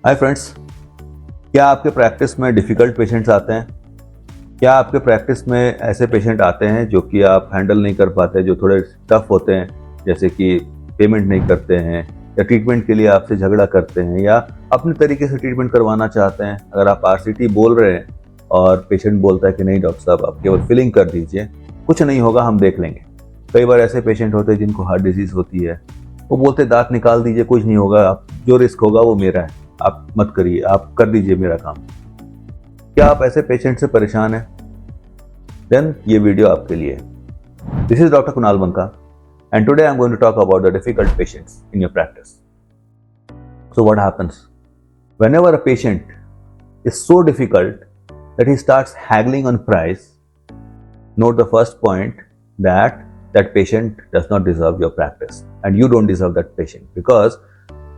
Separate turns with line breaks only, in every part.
Hi friends, क्या आपके practice में डिफ़िकल्ट पेशेंट्स आते हैं? क्या आपके प्रैक्टिस में ऐसे पेशेंट आते हैं जो कि आप हैंडल नहीं कर पाते, जो थोड़े टफ होते हैं, जैसे कि पेमेंट नहीं करते हैं या ट्रीटमेंट के लिए आपसे झगड़ा करते हैं या अपने तरीके से ट्रीटमेंट करवाना चाहते हैं? अगर आप आरसीटी बोल रहे हैं और पेशेंट बोलता है कि नहीं डॉक्टर साहब, आप केवल फिलिंग कर दीजिए, कुछ नहीं होगा, हम देख लेंगे। कई बार ऐसे पेशेंट होते हैं जिनको हार्ट डिजीज़ होती है, वो बोलते दांत निकाल दीजिए, कुछ नहीं होगा, आप जो रिस्क होगा वो मेरा है, आप मत करिए, आप कर दीजिए मेरा काम। क्या आप ऐसे पेशेंट से परेशान हैं? देन ये वीडियो आपके लिए है। This is doctor Kunal Banka and today I am going to talk about the difficult patients in your practice. So what happens whenever a patient is so difficult that he starts haggling on price? Note the first point, that that patient does not deserve your practice and you don't deserve that patient, because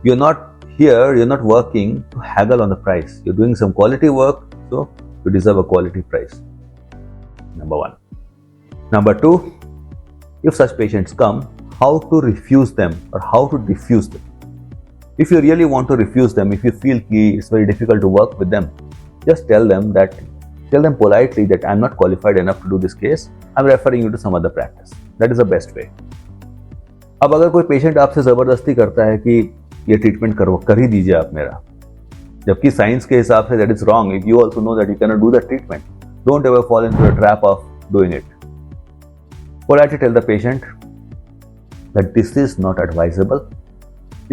you're not here, you're not working to haggle on the price. You're doing some quality work, so you deserve a quality price. Number one. Number two, if such patients come, how to refuse them or how to diffuse them. If you really want to refuse them, if you feel it's very difficult to work with them, just tell them politely that I'm not qualified enough to do this case, I'm referring you to some other practice. That is the best way. अब अगर कोई patient आपसे ज़बरदस्ती करता है कि ये treatment कर ही दीजिए आप मेरा, जबकि साइंस के हिसाब say that is wrong, if you also know that you can not do the treatment, don't ever fall into the trap of doing it. Politely tell the patient that this is not advisable.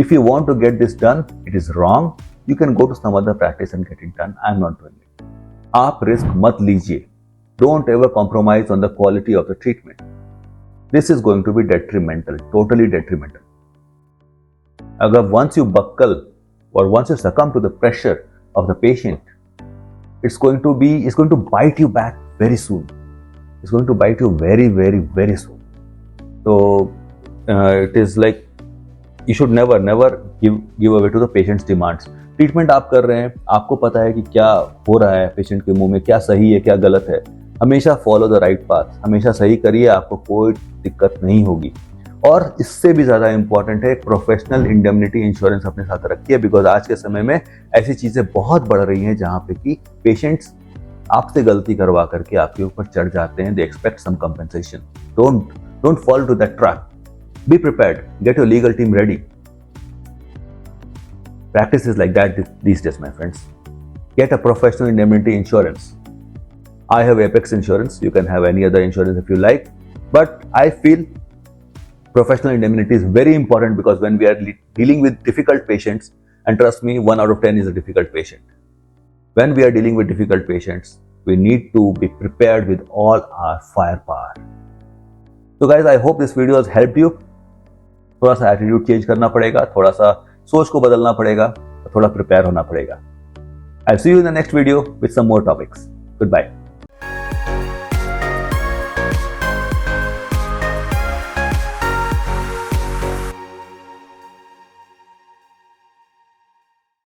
If you want to get this done, it is wrong. You can go to some other practice and get it done. I'm not doing it. आप risk मत लीजिए. Don't ever compromise on the quality of the treatment. This is going to be detrimental, totally detrimental. अगर once you buckle or once you succumb to the pressure of the patient, it's going to bite you back very soon. It's going to bite you very, very, very soon. So it is like you should never give away to the patient's demands. Treatment आप कर रहे हैं, आपको पता है कि क्या हो रहा है पेशेंट के मुंह में, क्या सही है क्या गलत है. हमेशा फॉलो द राइट पाथ, हमेशा सही करिए, आपको कोई दिक्कत नहीं होगी. और इससे भी ज़्यादा इंपॉर्टेंट है, प्रोफेशनल इंडेमनिटी इंश्योरेंस अपने साथ रखिए, बिकॉज आज के समय में ऐसी चीज़ें बहुत बढ़ रही हैं जहाँ पे कि पेशेंट्स आपसे गलती करवा करके आपके ऊपर चढ़ जाते हैं. They expect some compensation. Don't fall to that trap. Be prepared. Get your legal team ready. Practice is like that these days, my friends. Get a professional indemnity insurance. I have Apex Insurance. You can have any other insurance if you like. But I feel professional indemnity is very important, because when we are dealing with difficult patients, and trust me, 1 out of 10 is a difficult patient. When we are dealing with difficult patients, we need to be prepared with all our firepower. So guys, I hope this video has helped you. थोड़ा सा attitude change करना पड़ेगा, थोड़ा सा सोच को बदलना पड़ेगा, थोड़ा प्रिपेयर होना पड़ेगा. I see you in the next video with some more topics. Good bye.